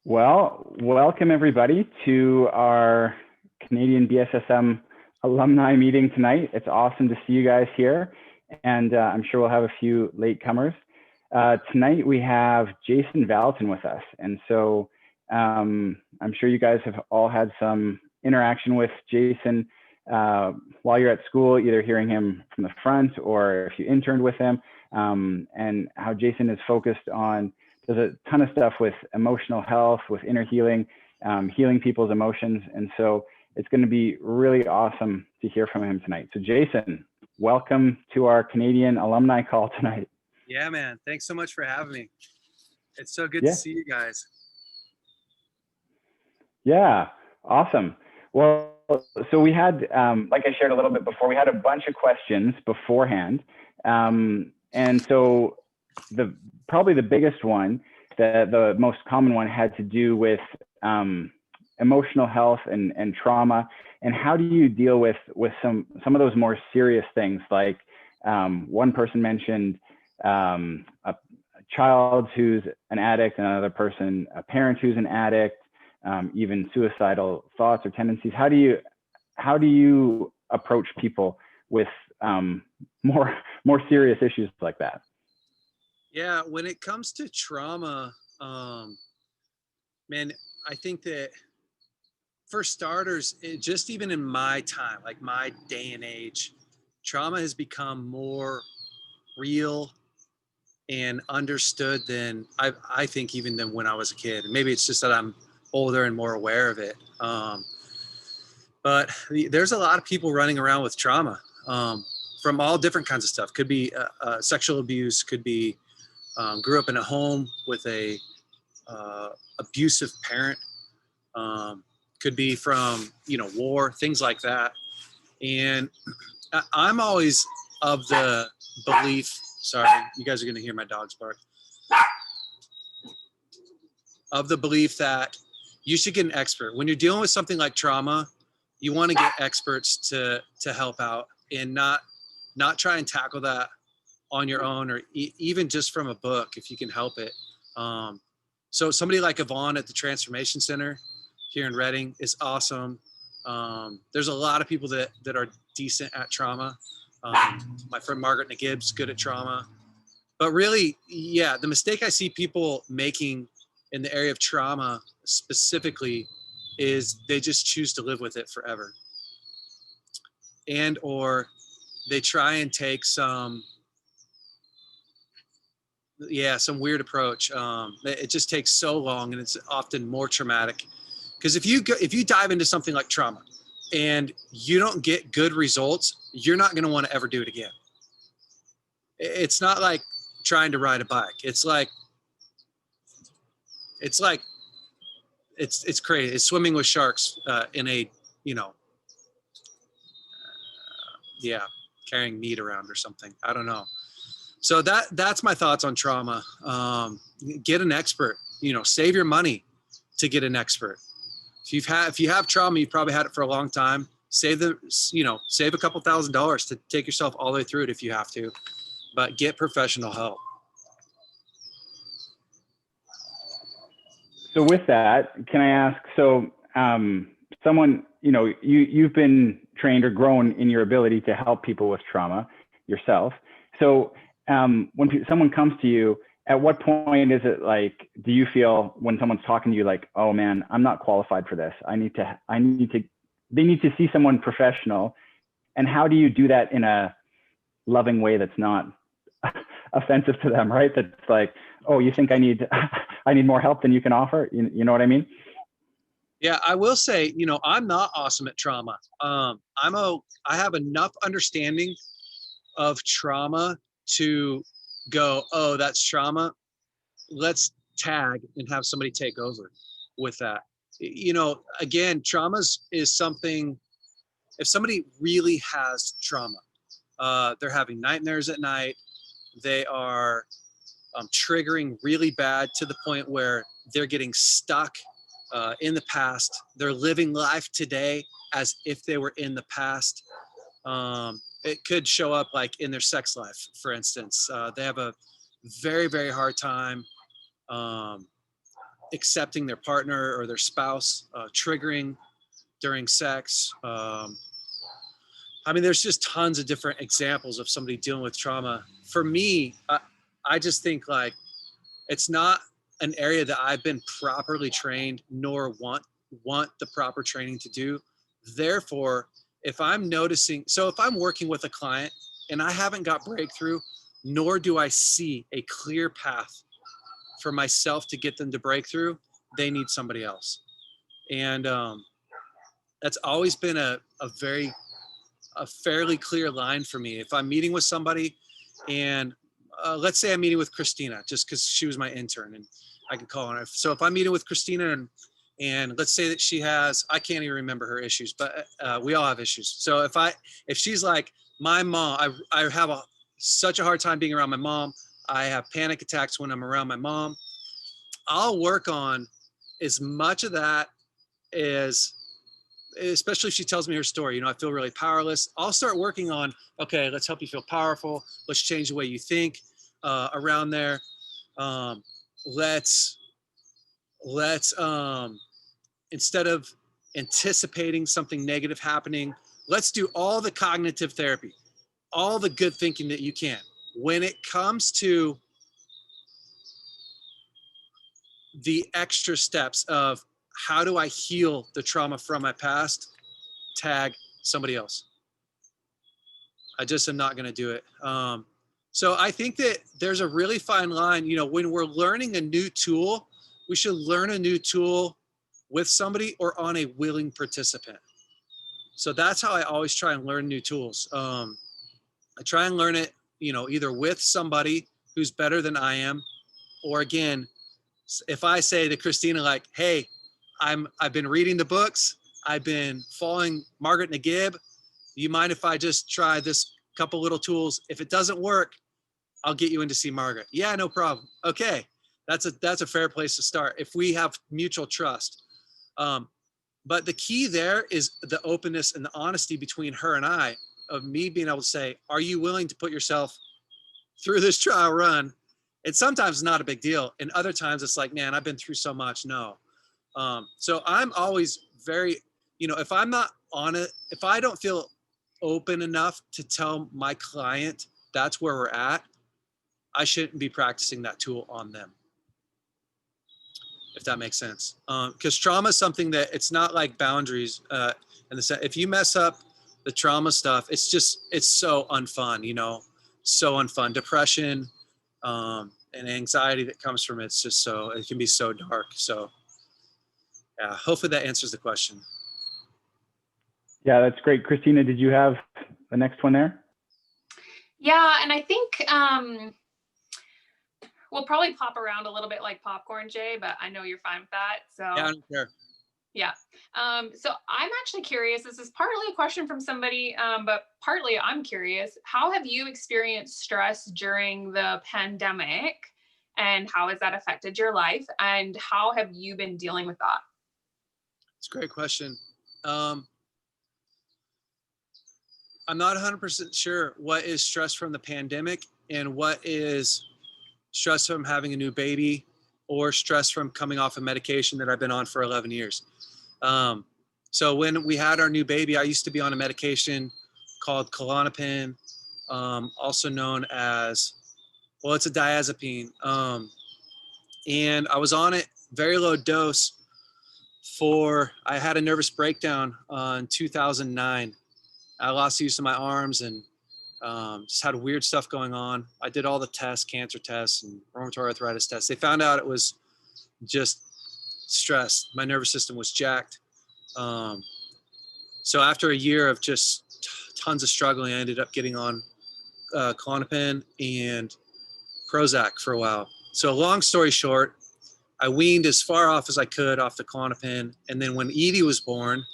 Well, welcome everybody to our Canadian BSSM Alumni meeting tonight. It's awesome to see you guys here, and I'm sure we'll have a few latecomers. Tonight we have Jason Vallotton with us, and so I'm sure you guys have all had some interaction with Jason while you're at school, either hearing him from the front or if you interned with him, and how Jason is focused on does a ton of stuff with emotional health, with inner healing, healing people's emotions. And so it's going to be really awesome to hear from him tonight. So Jason, welcome to our Canadian alumni call tonight. Yeah, man. Thanks so much for having me. It's so good to see you guys. Yeah, awesome. Well, so we had, like I shared a little bit before, we had a bunch of questions beforehand. And so probably the biggest one, the most common one, had to do with emotional health and trauma, and how do you deal with some of those more serious things, like one person mentioned a child who's an addict, and another person a parent who's an addict, even suicidal thoughts or tendencies. How do you approach people with more serious issues like that? Yeah, when it comes to trauma, man, I think that for starters, just even in my time, like my day and age, trauma has become more real and understood than I think even than when I was a kid. Maybe it's just that I'm older and more aware of it. But there's a lot of people running around with trauma from all different kinds of stuff. Could be sexual abuse, could be grew up in a home with a abusive parent, could be from war, things like that. And I'm always of the belief, sorry, you guys are going to hear my dogs bark, of the belief that you should get an expert when you're dealing with something like trauma. You want to get experts to help out and not try and tackle that on your own, or even just from a book if you can help it. So somebody like Yvonne at the Transformation Center here in Reading is awesome. There's a lot of people that are decent at trauma. My friend Margaret Nagibb's good at trauma. But really, yeah, the mistake I see people making in the area of trauma specifically is they just choose to live with it forever. And or they try and take some weird approach. It just takes so long, and it's often more traumatic. Because if you dive into something like trauma and you don't get good results, you're not going to want to ever do it again. It's not like trying to ride a bike. It's crazy. It's swimming with sharks in a carrying meat around or something. I don't know. So that's my thoughts on trauma. Get an expert. Save your money to get an expert. If you have trauma, you've probably had it for a long time. Save a couple $1,000s to take yourself all the way through it if you have to, but get professional help. So with that, can I ask? So someone, you've been trained or grown in your ability to help people with trauma yourself. So when someone comes to you, at what point is it like, do you feel when someone's talking to you like, oh man, I'm not qualified for this. they need to see someone professional. And how do you do that in a loving way that's not offensive to them, right? That's like, oh, you think I need more help than you can offer? You know what I mean? Yeah, I will say, I'm not awesome at trauma. I have enough understanding of trauma to go, oh, that's trauma. Let's tag and have somebody take over with that. Again, trauma is something, if somebody really has trauma, they're having nightmares at night, they are triggering really bad to the point where they're getting stuck in the past. They're living life today as if they were in the past. It could show up like in their sex life, for instance. They have a very, very hard time accepting their partner or their spouse, triggering during sex. I mean, there's just tons of different examples of somebody dealing with trauma. For me, I just think like it's not an area that I've been properly trained nor want the proper training to do. Therefore, if I'm noticing, so if I'm working with a client and I haven't got breakthrough, nor do I see a clear path for myself to get them to breakthrough, they need somebody else. And that's always been a fairly clear line for me. If I'm meeting with somebody and let's say I'm meeting with Christina, just because she was my intern and I can call her. So if I'm meeting with Christina and let's say that she has, I can't even remember her issues, but we all have issues. So if she's like, my mom, I have such a hard time being around my mom. I have panic attacks when I'm around my mom. I'll work on as much of that as, especially if she tells me her story, you know, I feel really powerless. I'll start working on, okay, let's help you feel powerful. Let's change the way you think around there. Let's instead of anticipating something negative happening, let's do all the cognitive therapy, all the good thinking that you can. When it comes to the extra steps of how do I heal the trauma from my past, tag somebody else. I just am not going to do it. So I think that there's a really fine line, you know, when we're learning a new tool, we should learn a new tool with somebody or on a willing participant. So that's how I always try and learn new tools. I try and learn it, you know, either with somebody who's better than I am, or again, if I say to Christina, like, hey, I've been reading the books, I've been following Margaret Nagib. You mind if I just try this couple little tools? If it doesn't work, I'll get you in to see Margaret. Yeah, no problem. Okay, that's a fair place to start if we have mutual trust. But the key there is the openness and the honesty between her and I, of me being able to say, are you willing to put yourself through this trial run? And sometimes it's not a big deal. And other times it's like, man, I've been through so much. No. So I'm always very, you know, if I'm not on it, if I don't feel open enough to tell my client that's where we're at, I shouldn't be practicing that tool on them. If that makes sense. Because trauma is something that it's not like boundaries. If you mess up the trauma stuff, it's so unfun, you know, so unfun. Depression and anxiety that comes from it can be so dark. So yeah, hopefully that answers the question. Yeah, that's great. Christina, did you have the next one there? Yeah, and I think we'll probably pop around a little bit like popcorn, Jay, but I know you're fine with that. So yeah, I don't care. Yeah. So I'm actually curious. This is partly a question from somebody, but partly I'm curious. How have you experienced stress during the pandemic, and how has that affected your life? And how have you been dealing with that? It's a great question. I'm not 100% sure what is stress from the pandemic and what is stress from having a new baby or stress from coming off a medication that I've been on for 11 years. So when we had our new baby, I used to be on a medication called Klonopin, also known as, well, it's a diazepine. And I was on it very low dose I had a nervous breakdown in 2009. I lost use of my arms and just had weird stuff going on. I did all the tests, cancer tests and rheumatoid arthritis tests. They found out it was just stress. My nervous system was jacked. So after a year of just tons of struggling, I ended up getting on Klonopin and Prozac for a while. So long story short, I weaned as far off as I could off the Klonopin. And then when Edie was born,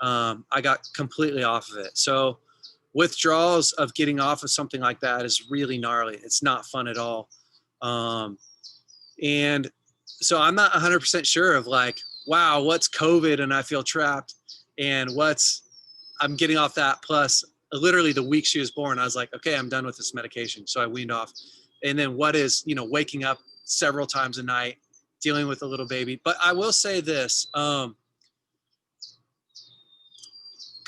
I got completely off of it. So withdrawals of getting off of something like that is really gnarly. It's not fun at all. And so I'm not 100% sure of like, wow, what's COVID and I feel trapped, and I'm getting off that. Plus literally the week she was born, I was like, okay, I'm done with this medication. So I weaned off. And then what is, you know, waking up several times a night dealing with a little baby. But I will say this,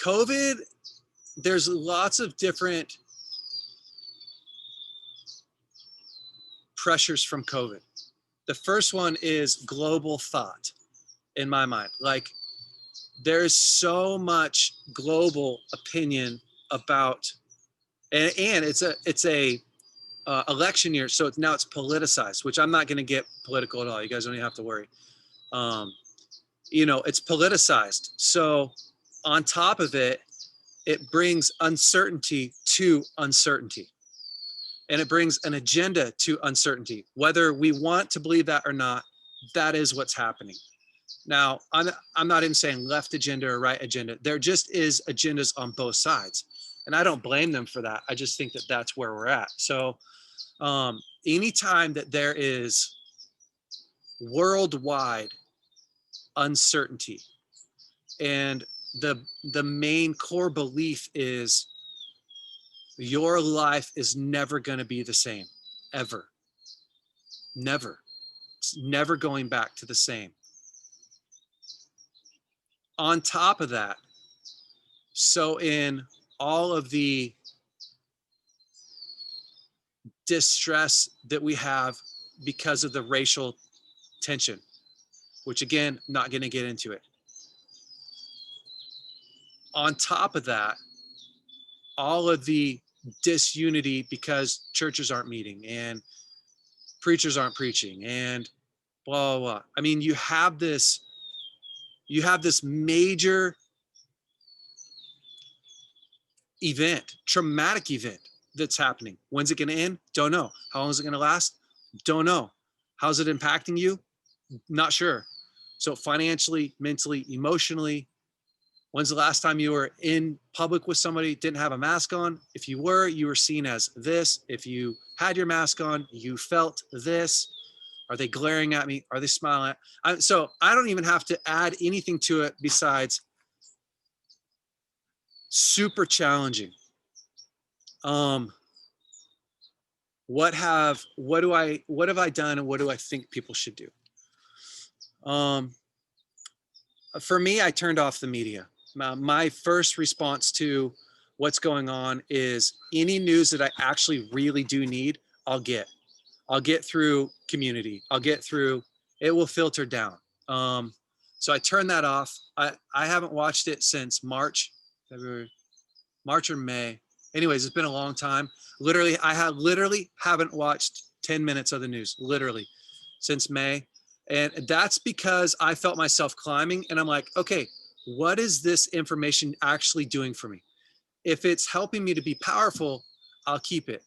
COVID, there's lots of different pressures from COVID. The first one is global thought in my mind. Like, there's so much global opinion about, and it's a election year, so now it's politicized, which I'm not going to get political at all. You guys don't even have to worry. It's politicized. So on top of it, it brings uncertainty to uncertainty. And it brings an agenda to uncertainty. Whether we want to believe that or not, that is what's happening. Now, I'm not even saying left agenda or right agenda. There just is agendas on both sides. And I don't blame them for that. I just think that that's where we're at. So anytime that there is worldwide uncertainty, and the main core belief is your life is never going to be the same, ever. Never. It's never going back to the same. On top of that, so in all of the distress that we have because of the racial tension, which again, not going to get into it. On top of that, all of the disunity because churches aren't meeting and preachers aren't preaching and blah, blah, blah. I mean, you have this major event, traumatic event that's happening. When's it going to end? Don't know. How long is it going to last? Don't know. How's it impacting you? Not sure. So financially, mentally, emotionally, when's the last time you were in public with somebody, didn't have a mask on? If you were seen as this. If you had your mask on, you felt this. Are they glaring at me? Are they smiling at? So I don't even have to add anything to it besides super challenging. What have I done and what do I think people should do? For me, I turned off the media. My first response to what's going on is any news that I actually really do need, I'll get through community. It will filter down. So I turned that off. I haven't watched it since March or May. Anyways, it's been a long time. Literally, I haven't watched 10 minutes of the news, literally, since May. And that's because I felt myself climbing and I'm like, okay, what is this information actually doing for me? If it's helping me to be powerful, I'll keep it.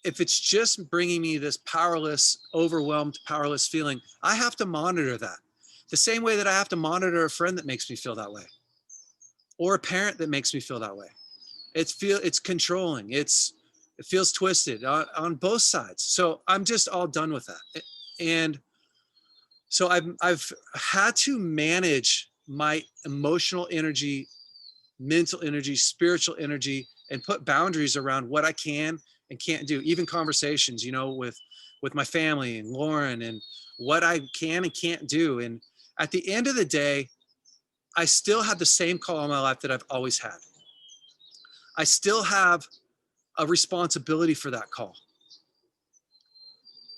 If it's just bringing me this overwhelmed, powerless feeling, I have to monitor that. The same way that I have to monitor a friend that makes me feel that way, or a parent that makes me feel that way. It's controlling. It feels twisted on both sides. So I'm just all done with that. And so I've had to manage my emotional energy, mental energy, spiritual energy, and put boundaries around what I can and can't do. Even conversations, with my family and Lauren, and what I can and can't do. And at the end of the day, I still have the same call in my life that I've always had. I still have a responsibility for that call.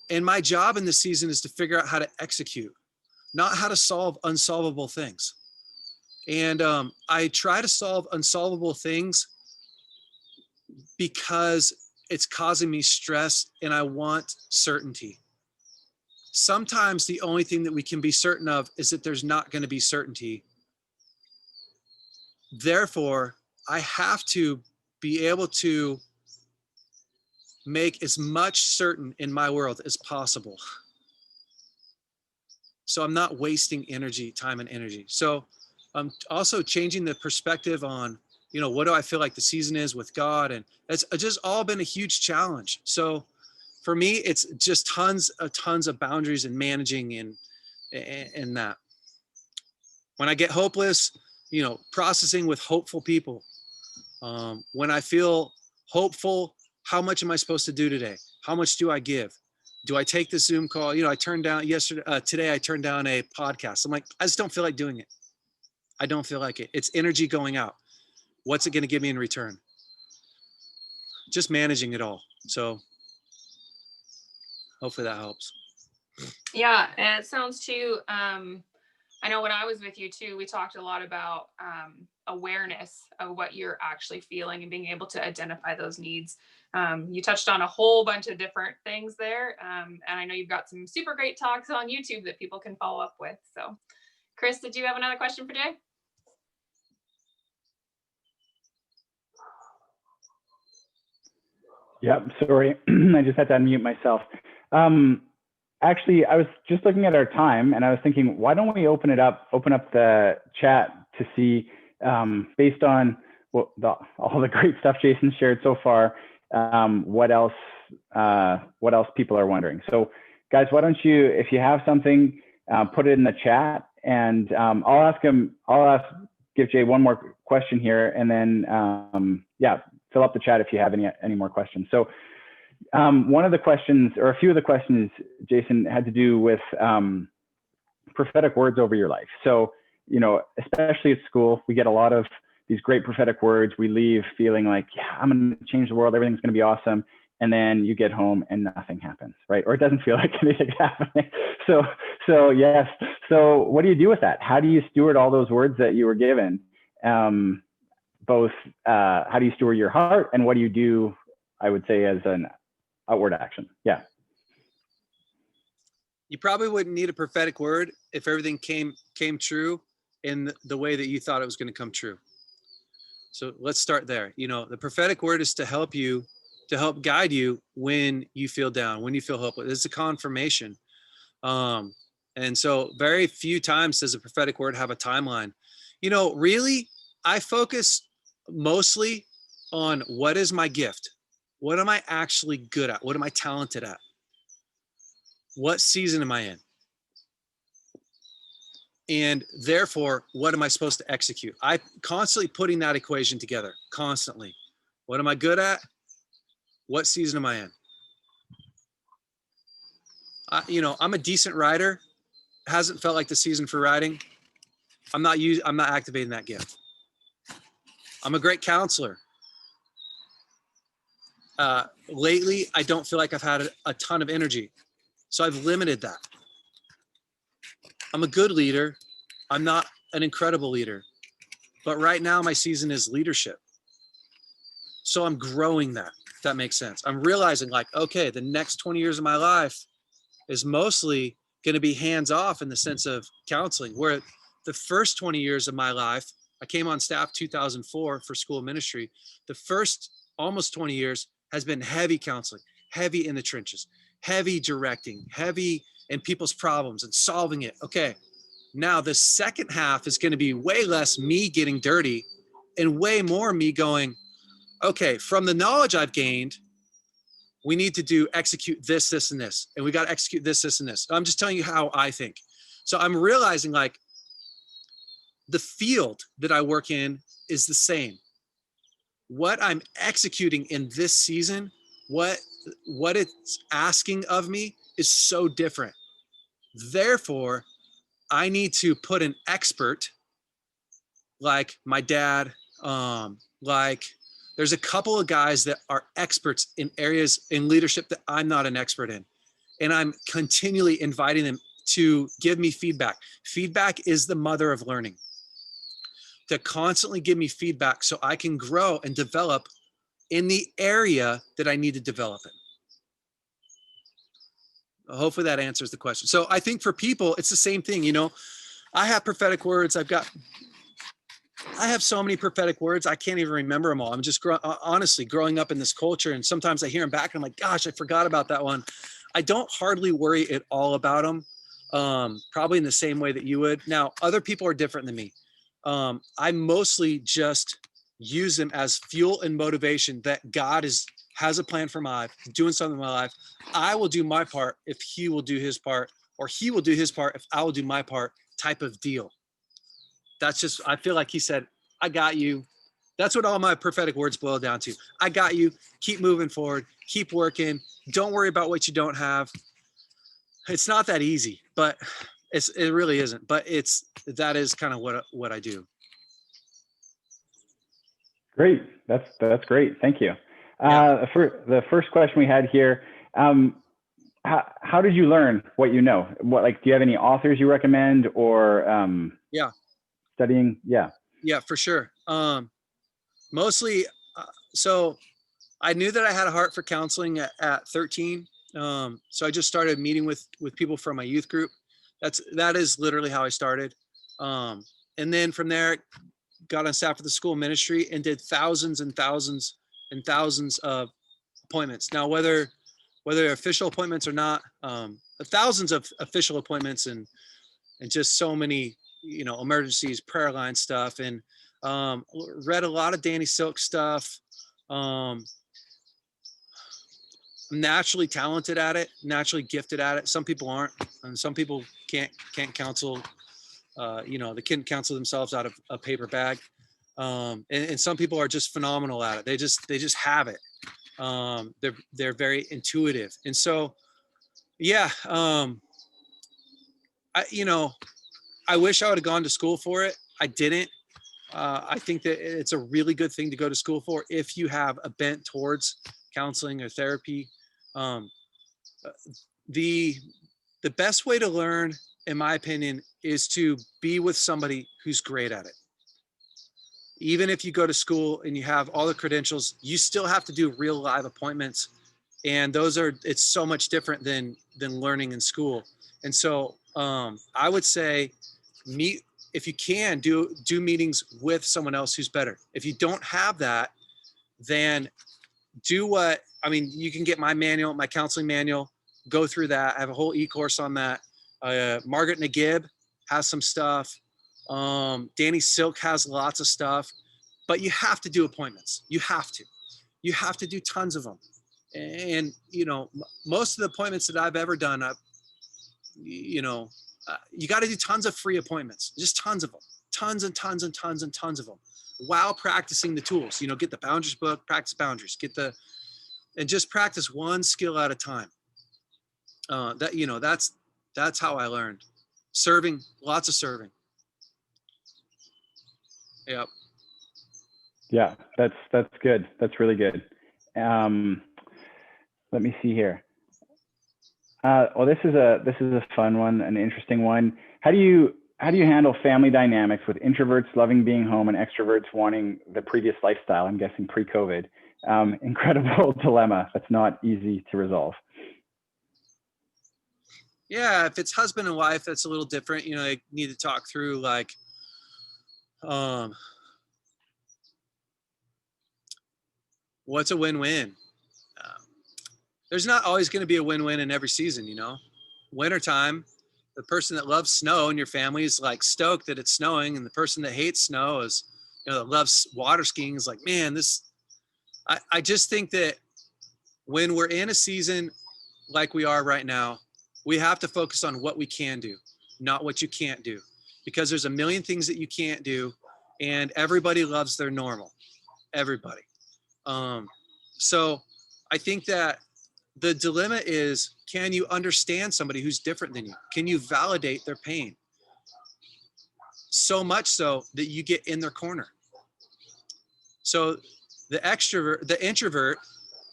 And my job in this season is to figure out how to execute, not how to solve unsolvable things. And I try to solve unsolvable things because it's causing me stress and I want certainty. Sometimes the only thing that we can be certain of is that there's not going to be certainty. Therefore, I have to be able to make as much certain in my world as possible. So I'm not wasting time and energy. So I'm also changing the perspective on, what do I feel like the season is with God? And it's just all been a huge challenge. So for me, it's just tons of boundaries and managing in that. When I get hopeless, processing with hopeful people. When I feel hopeful, how much am I supposed to do today? How much do I give? do I take the Zoom call? You know, I turned down today I turned down a podcast. I'm like, I just don't feel like doing it. I don't feel like it. It's energy going out. What's it going to give me in return? Just managing it all. So hopefully that helps. Yeah, and it sounds too, I know when I was with you too, we talked a lot about awareness of what you're actually feeling and being able to identify those needs. You touched on a whole bunch of different things there. And I know you've got some super great talks on YouTube that people can follow up with. So Chris, did you have another question for Jay? Yep, sorry, I just had to unmute myself. Actually, I was just looking at our time and I was thinking, why don't we open up the chat to see, based on all the great stuff Jason shared so far, what else people are wondering. So guys, why don't you, if you have something, put it in the chat, and give Jay one more question here, and then yeah, fill up the chat if you have any more questions. So one of the questions, or a few of the questions, Jason, had to do with prophetic words over your life. So, you know, especially at school, we get a lot of these great prophetic words. We leave feeling like, yeah, I'm going to change the world. Everything's going to be awesome. And then you get home and nothing happens, right? Or it doesn't feel like anything's happening. So yes. So what do you do with that? How do you steward all those words that you were given? Both, how do you steward your heart, and what do you do, I would say, as an outward action? Yeah. You probably wouldn't need a prophetic word if everything came true in the way that you thought it was going to come true. So let's start there. You know, the prophetic word is to help guide you when you feel down, when you feel hopeless. It's a confirmation. And so very few times does a prophetic word have a timeline. You know, really, I focus mostly on what is my gift? What am I actually good at? What am I talented at? What season am I in? And therefore, what am I supposed to execute? I constantly putting that equation together, constantly. What am I good at? What season am I in? You know, I'm a decent writer. Hasn't felt like the season for writing. I'm not activating that gift. I'm a great counselor. Lately, I don't feel like I've had a ton of energy. So I've limited that. I'm a good leader. I'm not an incredible leader. But right now, my season is leadership. So I'm growing that, if that makes sense. I'm realizing, like, okay, the next 20 years of my life is mostly going to be hands-off in the sense of counseling, where the first 20 years of my life, I came on staff 2004 for school ministry. The first almost 20 years has been heavy counseling, heavy in the trenches, heavy directing, heavy in people's problems and solving it. Okay, now the second half is going to be way less me getting dirty and way more me going, okay, from the knowledge I've gained, we need to execute this, this, and this. And we got to execute this, this, and this. I'm just telling you how I think. So I'm realizing, like, the field that I work in is the same. What I'm executing in this season, what it's asking of me is so different. Therefore, I need to put an expert like my dad, like there's a couple of guys that are experts in areas in leadership that I'm not an expert in. And I'm continually inviting them to give me feedback. Feedback is the mother of learning. To constantly give me feedback so I can grow and develop in the area that I need to develop in. Hopefully that answers the question. So I think for people, it's the same thing. You know, I have prophetic words. I have so many prophetic words. I can't even remember them all. I'm just honestly growing up in this culture. And sometimes I hear them back and I'm like, gosh, I forgot about that one. I don't hardly worry at all about them. Probably in the same way that you would. Now, other people are different than me. I mostly just use them as fuel and motivation that God has a plan for my life, doing something in my life. I will do my part if he will do his part, or he will do his part if I will do my part, type of deal. That's just, I feel like he said, I got you. That's what all my prophetic words boil down to. I got you. Keep moving forward. Keep working. Don't worry about what you don't have. it's not that easy, but it really isn't, but that is kind of what I do. Great. That's great. Thank you. Yeah. The first question we had here, how did you learn what you know? Do you have any authors you recommend, or Yeah. studying? Yeah. Yeah, for sure. Mostly, so I knew that I had a heart for counseling at 13. So I just started meeting with people from my youth group. That is literally how I started. And then from there, got on staff of the school ministry and did thousands and thousands and thousands of appointments. Now, whether official appointments or not, thousands of official appointments and just so many, emergencies, prayer line stuff, and read a lot of Danny Silk stuff. I'm naturally talented at it, naturally gifted at it. Some people aren't, and some people can't counsel. They can't counsel themselves out of a paper bag. And some people are just phenomenal at it. They just have it. They're very intuitive. And so, yeah, I wish I would have gone to school for it. I didn't. I think that it's a really good thing to go to school for if you have a bent towards counseling or therapy. The best way to learn, in my opinion, is to be with somebody who's great at it. Even if you go to school and you have all the credentials, you still have to do real live appointments. And it's so much different than learning in school. And so I would say if you can, do meetings with someone else who's better. If you don't have that, then you can get my counseling manual, go through that. I have a whole e-course on that. Margaret Nagib has some stuff. Danny Silk has lots of stuff, but you have to do appointments. You have to do tons of them. And, most of the appointments that I've ever done, you got to do tons of free appointments, just tons of them, tons and tons and tons and tons of them, while practicing the tools. Get the boundaries book, practice boundaries, and just practice one skill at a time. That's how I learned. Serving, lots of serving. Yep. Yeah, that's good. That's really good. Let me see here. This is a fun one, an interesting one. How do you handle family dynamics with introverts loving being home and extroverts wanting the previous lifestyle? I'm guessing pre-COVID. Incredible dilemma. That's not easy to resolve. Yeah, if it's husband and wife, that's a little different. They need to talk through what's a win-win. There's not always going to be a win-win in every season. Wintertime, the person that loves snow in your family is like stoked that it's snowing, and the person that hates snow is, that loves water skiing is like, man, I just think that when we're in a season like we are right now, we have to focus on what we can do, not what you can't do, because there's a million things that you can't do, and everybody loves their normal. Everybody. So I think that the dilemma is, can you understand somebody who's different than you? Can you validate their pain? So much so that you get in their corner. So the introvert,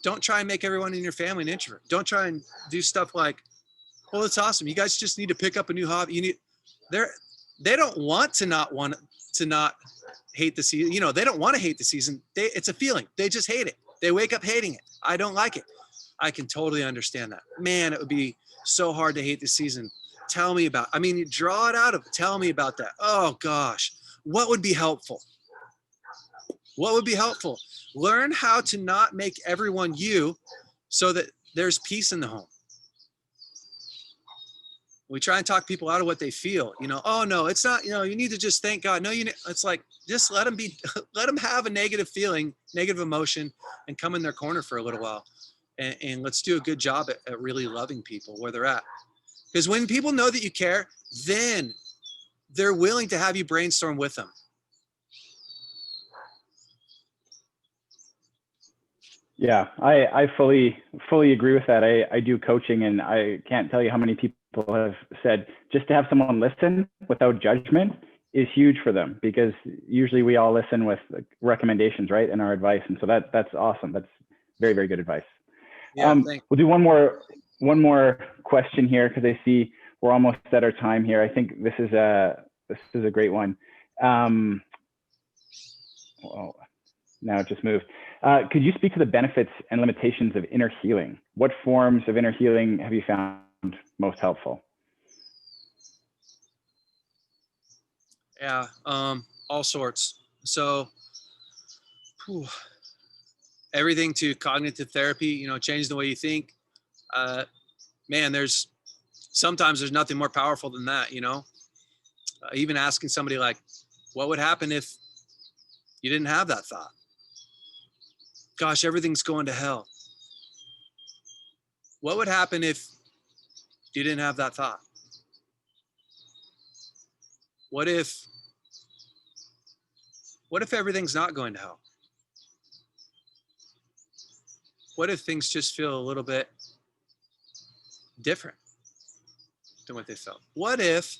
don't try and make everyone in your family an introvert. Don't try and do stuff like, well, it's awesome. You guys just need to pick up a new hobby. They don't want to not hate the season. They don't want to hate the season. It's a feeling. They just hate it. They wake up hating it. I don't like it. I can totally understand that. Man, it would be so hard to hate the season. Tell me about, you draw it out of, tell me about that. Oh gosh, what would be helpful? What would be helpful? Learn how to not make everyone you, so that there's peace in the home. We try and talk people out of what they feel. Oh no, it's not, you need to just thank God. No, it's like, just let them have a negative feeling, negative emotion, and come in their corner for a little while. And let's do a good job at really loving people where they're at. Because when people know that you care, then they're willing to have you brainstorm with them. Yeah, I fully agree with that. I do coaching, and I can't tell you how many people people have said just to have someone listen without judgment is huge for them, because usually we all listen with recommendations, right, and our advice. And so that's awesome. That's very, very good advice. Yeah, we'll do one more question here, because I see we're almost at our time here. I think this is a great one. Well, now it just moved. Could you speak to the benefits and limitations of inner healing? What forms of inner healing have you found most helpful? Yeah, all sorts. So everything to cognitive therapy, changing the way you think. Man, sometimes there's nothing more powerful than that, even asking somebody like, what would happen if you didn't have that thought? Gosh, everything's going to hell. What would happen if you didn't have that thought? What if everything's not going to hell? What if things just feel a little bit different than what they felt? What if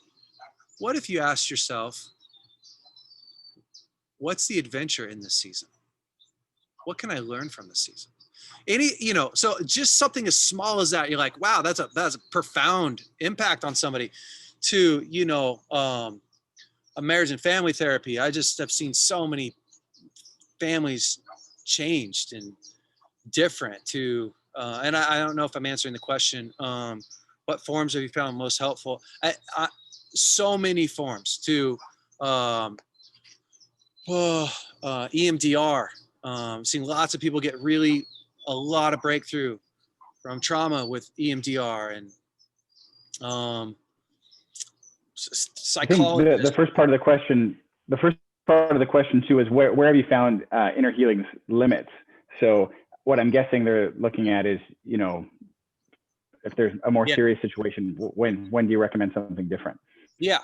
you asked yourself, what's the adventure in this season? What can I learn from this season? So just something as small as that, you're like, wow, that's a profound impact on somebody. To, a marriage and family therapy. I just have seen so many families changed and different to, and I don't know if I'm answering the question. What forms have you found most helpful? So many forms to, EMDR. Seen lots of people get a lot of breakthrough from trauma with EMDR, and psychology. The first part of the question too is where have you found inner healing's limits? So what I'm guessing they're looking at is, if there's a more serious situation, when do you recommend something different? Yeah.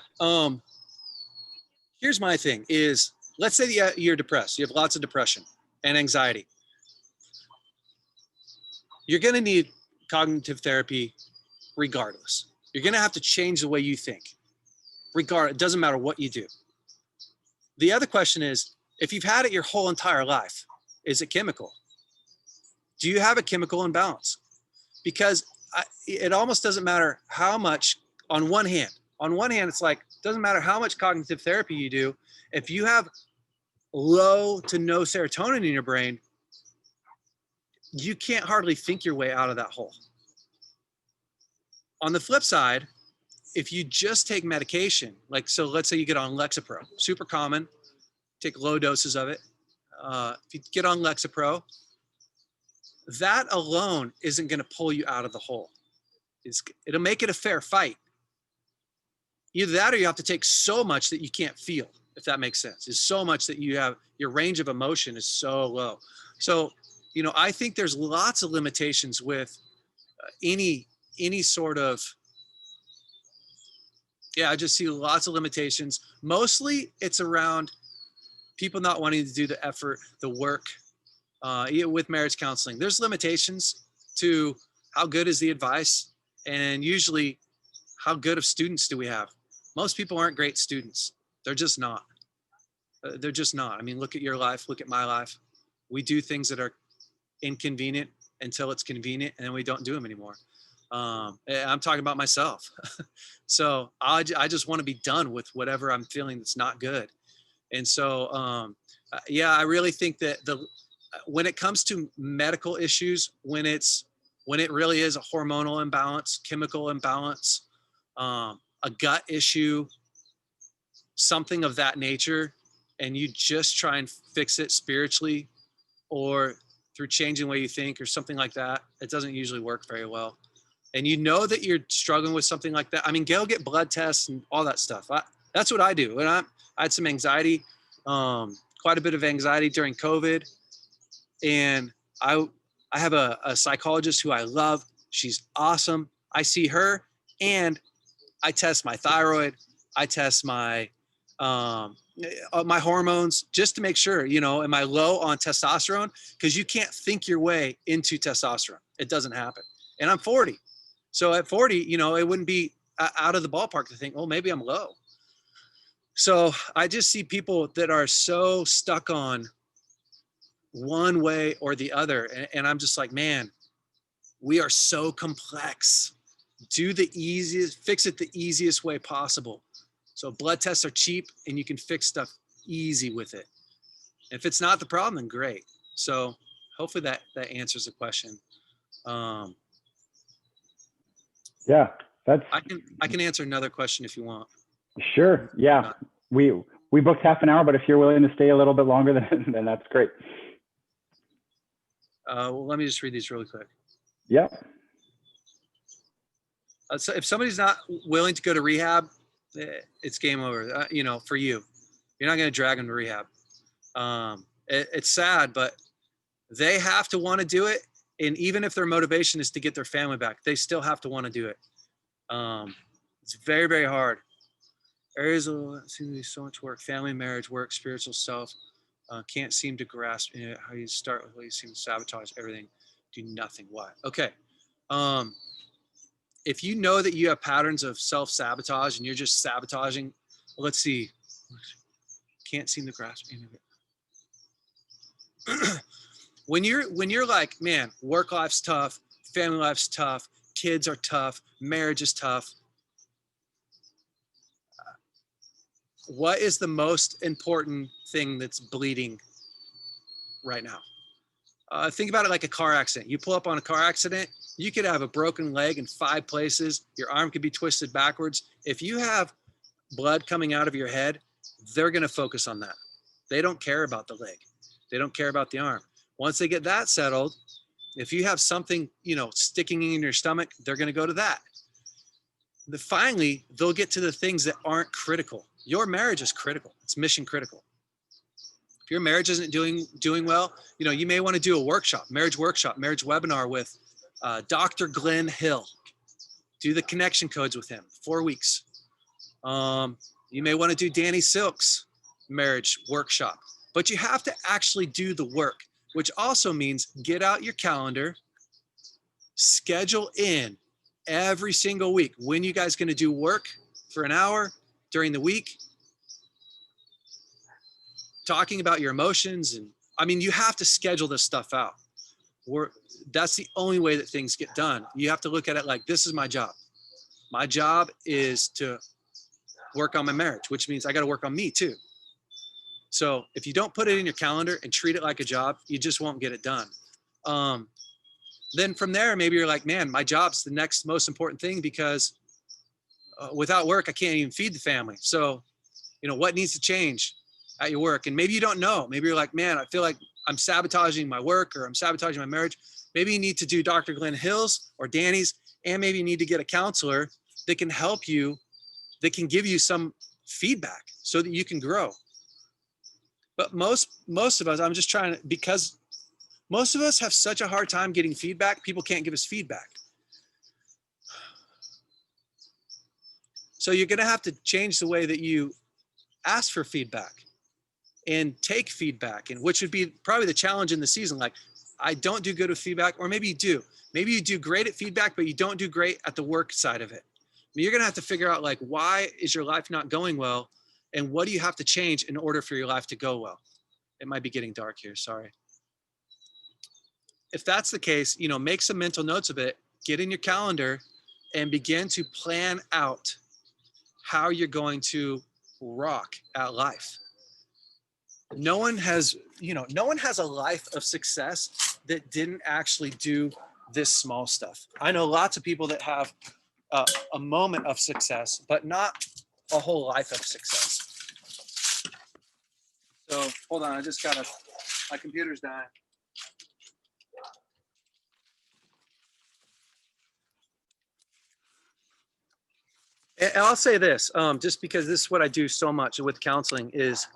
Here's my thing is, let's say you're depressed. You have lots of depression and anxiety. You're going to need cognitive therapy regardless. You're going to have to change the way you think. It doesn't matter what you do. The other question is, if you've had it your whole entire life, is it chemical? Do you have a chemical imbalance? Because it almost doesn't matter how much, on one hand, it's like, doesn't matter how much cognitive therapy you do. If you have low to no serotonin in your brain, you can't hardly think your way out of that hole. On the flip side, if you just take medication, so let's say you get on Lexapro, super common, take low doses of it. If you get on Lexapro, that alone isn't going to pull you out of the hole. It'll make it a fair fight. Either that, or you have to take so much that you can't feel, if that makes sense. It's so much that your range of emotion is so low. So, I think there's lots of limitations with any sort of, I just see lots of limitations. Mostly it's around people not wanting to do the effort, the work, with marriage counseling. There's limitations to how good is the advice, and usually how good of students do we have? Most people aren't great students. They're just not. I mean, look at your life, look at my life. We do things that are inconvenient until it's convenient, and then we don't do them anymore. I'm talking about myself. So I just want to be done with whatever I'm feeling that's not good. And so, I really think that when it comes to medical issues, when it really is a hormonal imbalance, chemical imbalance, a gut issue, something of that nature, and you just try and fix it spiritually or through changing the way you think or something like that, it doesn't usually work very well. And that you're struggling with something like that. I mean, go get blood tests and all that stuff. That's what I do. And I had some anxiety, quite a bit of anxiety during COVID. And I have a psychologist who I love. She's awesome. I see her and I test my thyroid. I test my hormones just to make sure, am I low on testosterone? Because you can't think your way into testosterone. It doesn't happen. And I'm 40. So at 40, it wouldn't be out of the ballpark to think, oh, maybe I'm low. So I just see people that are so stuck on one way or the other. And I'm just like, man, we are so complex. Do the easiest, fix it the easiest way possible. So blood tests are cheap and you can fix stuff easy with it. If it's not the problem, then great. So hopefully that answers the question. Yeah, that's. I can answer another question if you want. Sure. Yeah, we booked half an hour, but if you're willing to stay a little bit longer, then that's great. Well, let me just read these really quick. Yeah. So if somebody's not willing to go to rehab, it's game over. You know, for you, you're not going to drag them to rehab. It's sad, but they have to want to do it. And even if their motivation is to get their family back, they still have to want to do it. It's very, very hard. Areas seem to be so much work: family, marriage, work, spiritual self. Can't seem to grasp how you start with what you seem to sabotage everything, do nothing. Why? Okay. If you know that you have patterns of self-sabotage and you're just sabotaging, let's see. Can't seem to grasp any of it. When you're like, man, work life's tough, family life's tough, kids are tough, marriage is tough. What is the most important thing that's bleeding right now? Think about it like a car accident. You pull up on a car accident, you could have a broken leg in 5 places. Your arm could be twisted backwards. If you have blood coming out of your head, they're going to focus on that. They don't care about the leg. They don't care about the arm. Once they get that settled, if you have something, sticking in your stomach, they're going to go to that. Finally, they'll get to the things that aren't critical. Your marriage is critical. It's mission critical. If your marriage isn't doing well, you may want to do a marriage webinar with Dr. Glenn Hill. Do the connection codes with him, 4 weeks. You may want to do Danny Silk's marriage workshop, but you have to actually do the work, which also means get out your calendar, schedule in every single week. When you guys going to do work for an hour during the week, talking about your emotions. And you have to schedule this stuff out. That's the only way that things get done. You have to look at it like, this is my job. My job is to work on my marriage, which means I got to work on me too. So if you don't put it in your calendar and treat it like a job, you just won't get it done. Then from there, maybe you're like, man, my job's the next most important thing because without work, I can't even feed the family. So, what needs to change at your work? And maybe you don't know. Maybe you're like, man, I feel like I'm sabotaging my work or I'm sabotaging my marriage. Maybe you need to do Dr. Glenn Hill's or Danny's, and maybe you need to get a counselor that can help you, that can give you some feedback so that you can grow. But most of us, because most of us have such a hard time getting feedback, people can't give us feedback. So you're going to have to change the way that you ask for feedback and take feedback, and which would be probably the challenge in the season. Like, I don't do good with feedback, or maybe you do. Maybe you do great at feedback, but you don't do great at the work side of it. You're going to have to figure out, like, why is your life not going well? And what do you have to change in order for your life to go well? It might be getting dark here. Sorry. If that's the case, make some mental notes of it, get in your calendar and begin to plan out how you're going to rock at life. No one has a life of success that didn't actually do this small stuff. I know lots of people that have a moment of success, but not a whole life of success. So hold on, my computer's dying. And I'll say this, just because this is what I do so much with counseling, is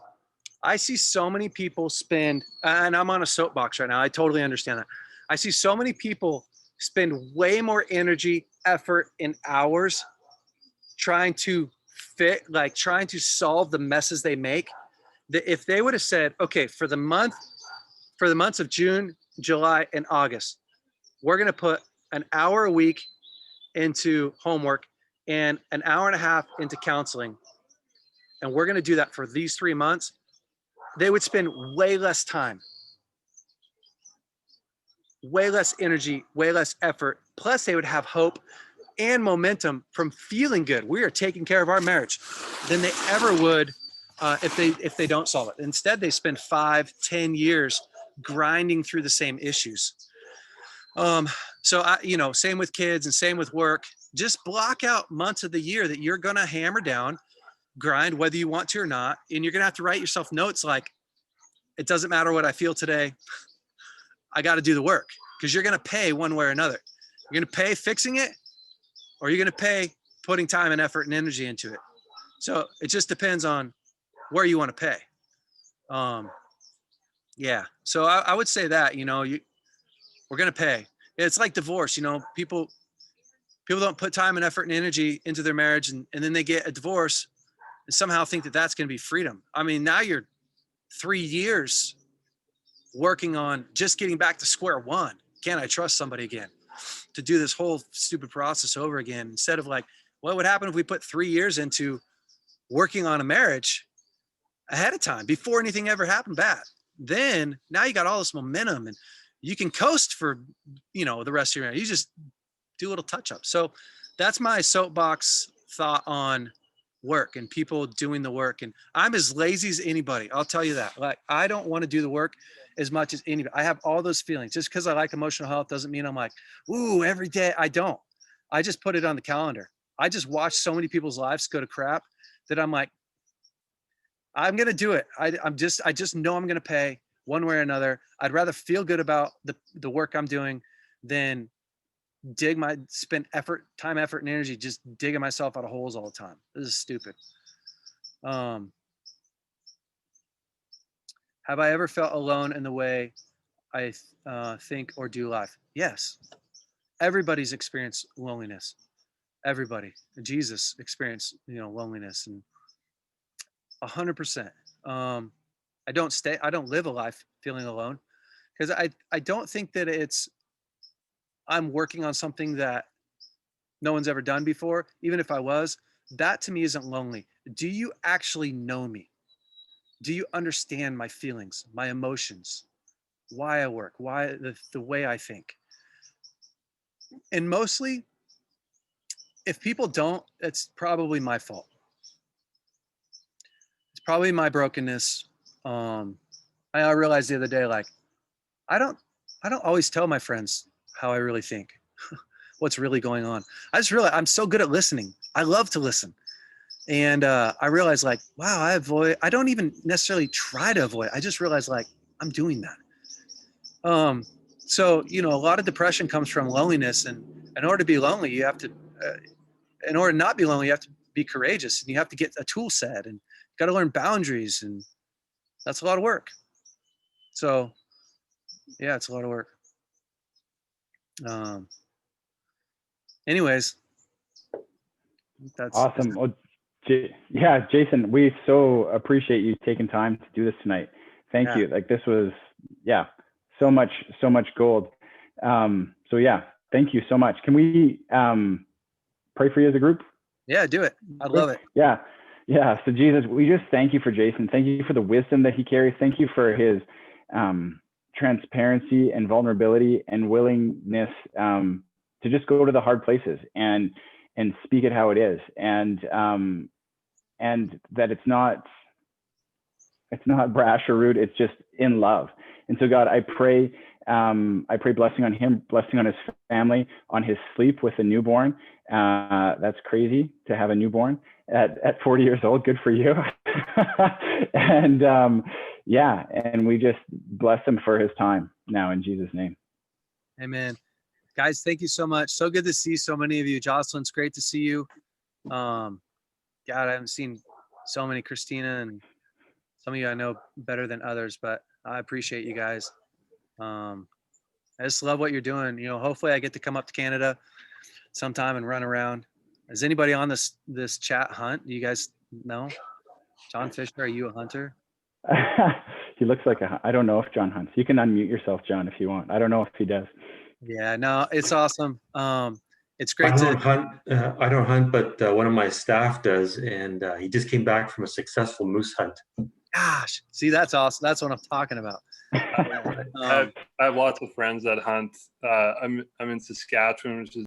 I see so many people spend, and I'm on a soapbox right now, I totally understand that. I see so many people spend way more energy, effort, and hours trying to solve the messes they make, that if they would have said, okay, for the months of June, July, and August, we're going to put an hour a week into homework and an hour and a half into counseling, and we're going to do that for these 3 months, they would spend way less time, way less energy, way less effort. Plus they would have hope and momentum from feeling good. We are taking care of our marriage than they ever would if they don't solve it. Instead, they spend 5-10 years grinding through the same issues. So same with kids and same with work. Just block out months of the year that you're going to hammer down, grind, whether you want to or not. And you're going to have to write yourself notes like, it doesn't matter what I feel today. I got to do the work, because you're going to pay one way or another. You're going to pay fixing it, or you're going to pay putting time and effort and energy into it. So it just depends on where you want to pay. Yeah. So I would say that, we're going to pay. It's like divorce. People don't put time and effort and energy into their marriage, and then they get a divorce and somehow think that that's going to be freedom. I mean, now you're 3 years working on just getting back to square one. Can I trust somebody again? To do this whole stupid process over again, instead of like, what would happen if we put 3 years into working on a marriage ahead of time before anything ever happened bad? Then now you got all this momentum and you can coast for, the rest of your marriage. You just do little touch ups. So that's my soapbox thought on work and people doing the work. And I'm as lazy as anybody. I'll tell you that. Like, I don't want to do the work as much as anybody. I have all those feelings. Just because I like emotional health doesn't mean I'm like, ooh, every day. I don't. I just put it on the calendar. I just watch so many people's lives go to crap that I'm like, I'm going to do it. I just know I'm going to pay one way or another. I'd rather feel good about the work I'm doing than spend time, effort, and energy just digging myself out of holes all the time. This is stupid. Have I ever felt alone in the way I think or do life? Yes. Everybody's experienced loneliness. Everybody. Jesus experienced, loneliness, and 100%. I don't live a life feeling alone, because I don't think that I'm working on something that no one's ever done before. Even if I was, that to me isn't lonely. Do you actually know me? Do you understand my feelings, my emotions, why I work, why the way I think? And mostly, if people don't, it's probably my fault. It's probably my brokenness. I realized the other day, like, I don't always tell my friends how I really think, what's really going on. I just realized I'm so good at listening. I love to listen. And I realized, like, wow, I don't even necessarily try to avoid. I just realized, like, I'm doing that. So, a lot of depression comes from loneliness. And in order to be lonely, you have to, in order to not be lonely, you have to be courageous, and you have to get a tool set, and you got to learn boundaries. And that's a lot of work. So, yeah, it's a lot of work. Anyways, that's awesome. Well, Jason, we so appreciate you taking time to do this tonight. Thank you. Like, this was, so much gold. So yeah, thank you so much. Can we pray for you as a group? Yeah, do it. I'd love it. Yeah. So Jesus, we just thank you for Jason. Thank you for the wisdom that he carries. Thank you for his transparency and vulnerability and willingness to just go to the hard places and speak it how it is, and that it's not brash or rude. It's just in love. And so, God, I pray blessing on him, blessing on his family, on his sleep with a newborn. That's crazy to have a newborn at 40 years old. Good for you. And and we just bless him for his time now in Jesus' name. Amen. Guys, thank you so much. So good to see so many of you. Jocelyn, it's great to see you. God, I haven't seen so many. Christina, and some of you I know better than others, but I appreciate you guys. I just love what you're doing. Hopefully I get to come up to Canada sometime and run around. Is anybody on this chat hunt? Do you guys know? John Fisher, are you a hunter? He looks like I don't know if John hunts. You can unmute yourself, John, if you want. I don't know if he does. Yeah, no, it's awesome. It's great to. I don't hunt, but one of my staff does, and he just came back from a successful moose hunt. Gosh, see, that's awesome. That's what I'm talking about. I have lots of friends that hunt. I'm in Saskatchewan, which is